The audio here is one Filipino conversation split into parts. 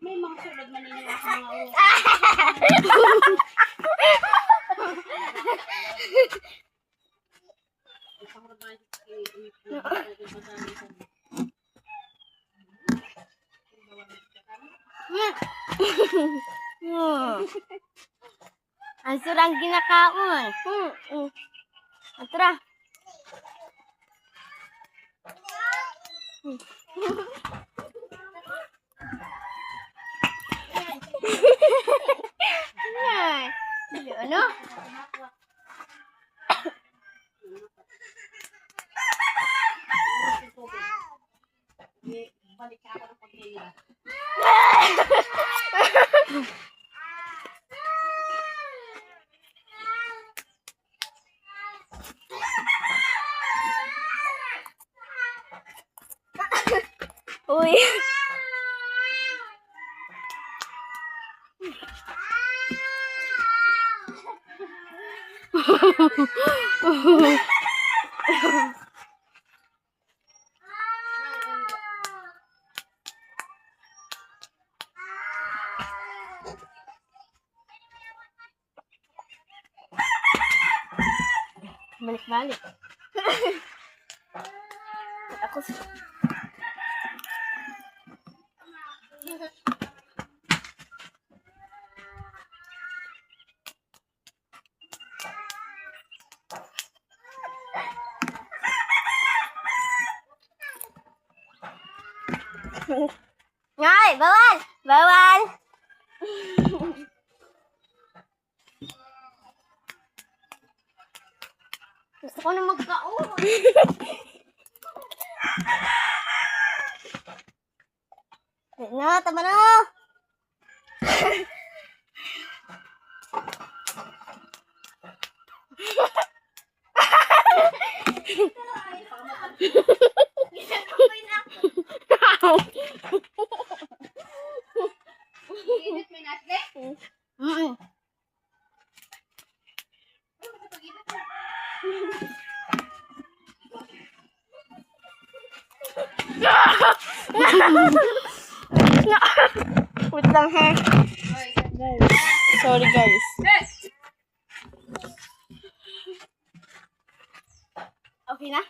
May mga sulod maniniwala sa mga ulo. Ang surang ginakaon. Atra. Ano? Balik ka ako ng pagkaya. Uy. Balik-balik. Ako Ngay, bawal! Bawal! Gusto ko na magkaon. Tama na! Init may nasle? Wait lang ha. Sorry guys. Okay na?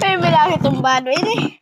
Ay, malaki itong bano. Ini.